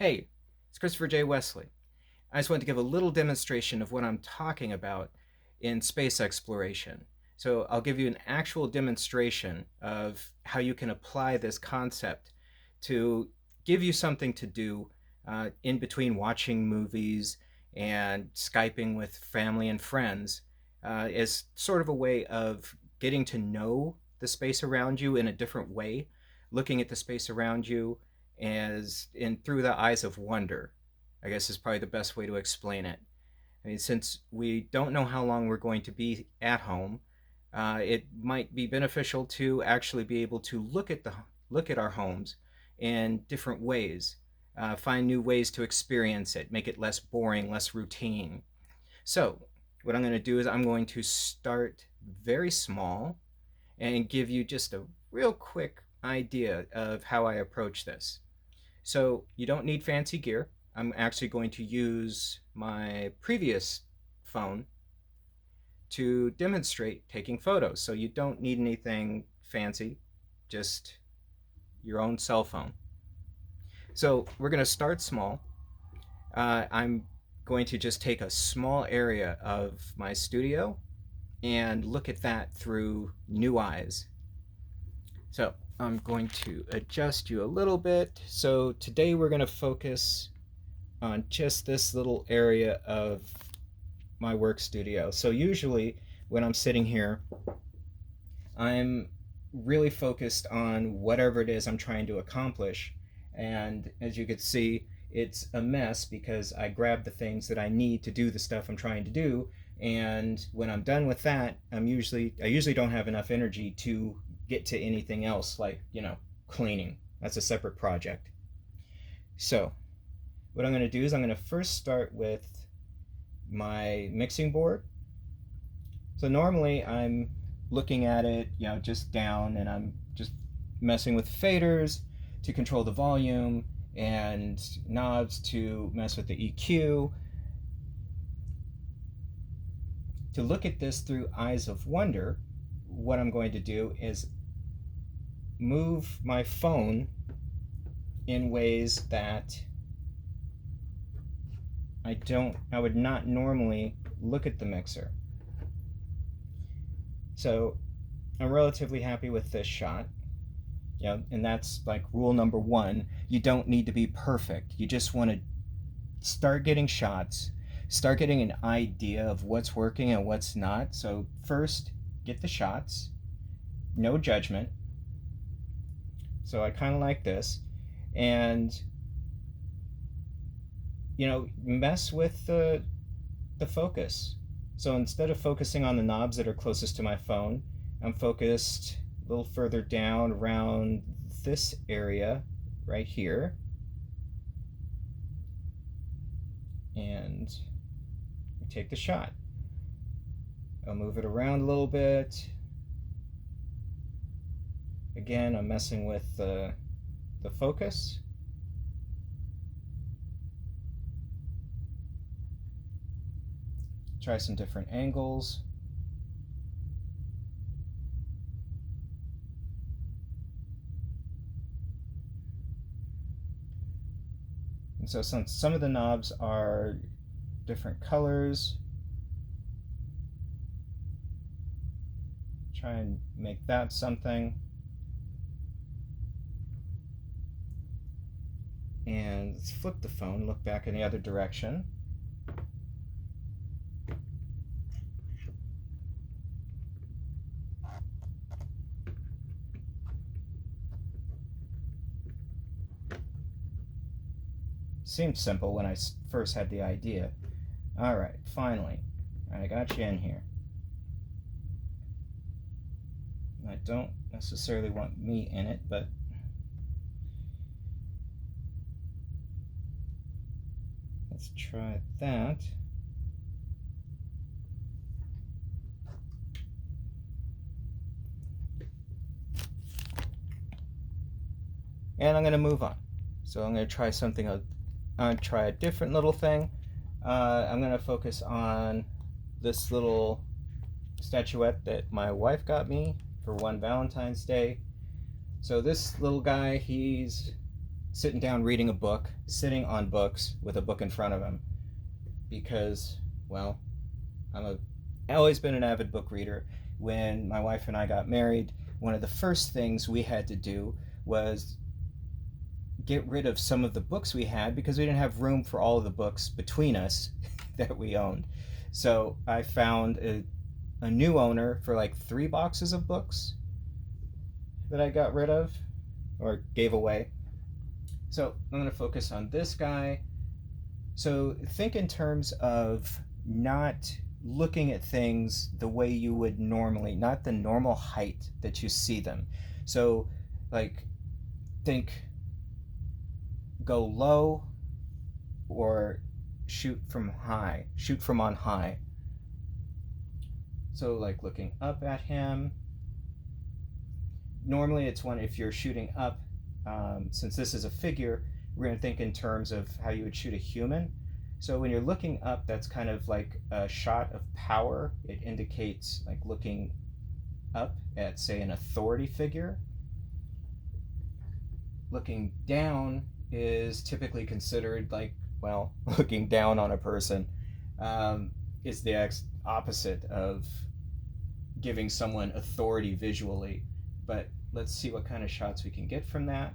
Hey, it's Christopher J. Wesley. I just wanted to give a little demonstration of what I'm talking about in space exploration. So I'll give you an actual demonstration of how you can apply this concept to give you something to do in between watching movies and Skyping with family and friends as sort of a way of getting to know the space around you in a different way, looking at the space around you as in through the eyes of wonder, I guess is probably the best way to explain it. I mean, since we don't know how long we're going to be at home, it might be beneficial to actually be able to look at our homes in different ways, find new ways to experience it, make it less boring, less routine. So, what I'm going to do is I'm going to start very small and give you just a real quick idea of how I approach this. So you don't need fancy gear. I'm actually going to use my previous phone to demonstrate taking photos. So you don't need anything fancy, just your own cell phone. So we're going to start small. I'm going to just take a small area of my studio and look at that through new eyes. So I'm going to adjust you a little bit. So today we're going to focus on just this little area of my work studio. So usually when I'm sitting here, I'm really focused on whatever it is I'm trying to accomplish. And as you can see, it's a mess because I grab the things that I need to do the stuff I'm trying to do. And when I'm done with that, I usually don't have enough energy to get to anything else like, cleaning. That's a separate project. So what I'm going to do is I'm going to first start with my mixing board. So normally I'm looking at it, just down, and I'm just messing with faders to control the volume and knobs to mess with the EQ. To look at this through eyes of wonder, what I'm going to do is move my phone in ways that I would not normally look at the mixer. So I'm relatively happy with this shot. And that's like rule number one. You don't need to be perfect. You just want to start getting shots, start getting an idea of what's working and what's not. So first, get the shots, no judgment. So I kind of like this. And, mess with the focus. So instead of focusing on the knobs that are closest to my phone, I'm focused a little further down around this area right here. And we take the shot. I'll move it around a little bit. Again, I'm messing with the focus. Try some different angles. And so some of the knobs are different colors. Try and make that something. And let's flip the phone, look back in the other direction. Seemed simple when I first had the idea. All right, finally, I got you in here. I don't necessarily want me in it, but let's try that. And I'm going to move on. So I'm going to try something. Try a different little thing. I'm going to focus on this little statuette that my wife got me for one Valentine's Day. So this little guy, he's sitting down reading a book, sitting on books with a book in front of him, because, well, I've always been an avid book reader. When my wife and I got married, one of the first things we had to do was get rid of some of the books we had because we didn't have room for all of the books between us that we owned. So I found a new owner for like 3 boxes of books that I got rid of or gave away. So I'm going to focus on this guy. So think in terms of not looking at things the way you would normally, not the normal height that you see them. So, like, think go low or shoot from high, shoot from on high. So, like, looking up at him. Normally, it's one if you're shooting up, since this is a figure, we're going to think in terms of how you would shoot a human. So when you're looking up, that's kind of like a shot of power. It indicates like looking up at, say, an authority figure. Looking down is typically considered like, well, looking down on a person is the opposite of giving someone authority visually. But let's see what kind of shots we can get from that.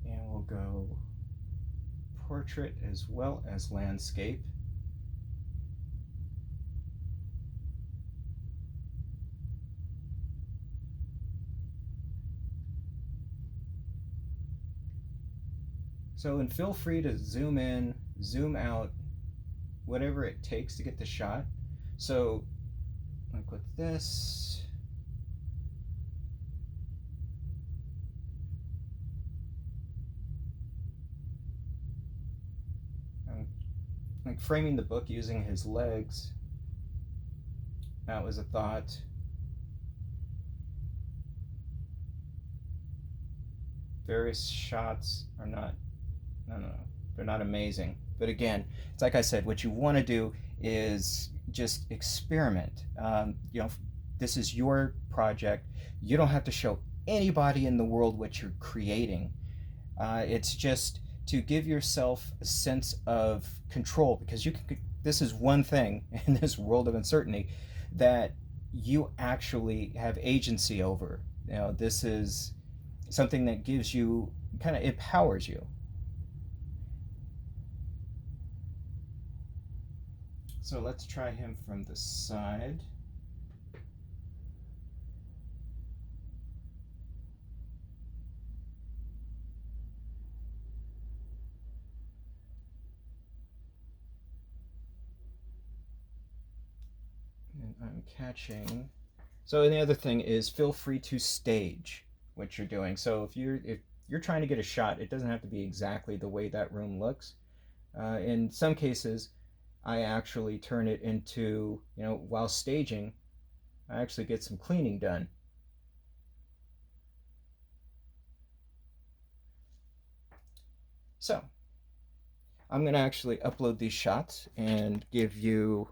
We'll go portrait as well as landscape. So, and feel free to zoom in, zoom out, whatever it takes to get the shot. So, like with this, like framing the book using his legs. That was a thought. Various shots are not, no, they're not amazing. But again, it's like I said, what you want to do is just experiment. This is your project. You don't have to show anybody in the world what you're creating. It's just to give yourself a sense of control, because this is one thing in this world of uncertainty that you actually have agency over. This is something that gives you, kind of empowers you. So let's try him from the side. And I'm catching. So, and the other thing is, feel free to stage what you're doing. So if you're trying to get a shot, it doesn't have to be exactly the way that room looks. In some cases, I actually turn it into, while staging, I actually get some cleaning done. So I'm going to actually upload these shots and give you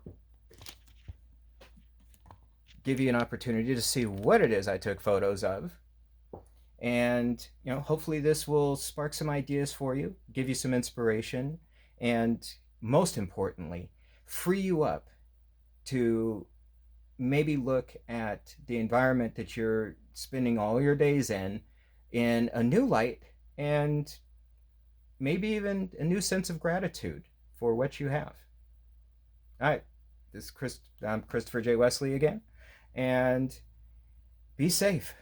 an opportunity to see what it is I took photos of. And hopefully this will spark some ideas for you, give you some inspiration, and most importantly, free you up to maybe look at the environment that you're spending all your days in a new light, and maybe even a new sense of gratitude for what you have. All right, I'm Christopher J. Wesley again, and be safe.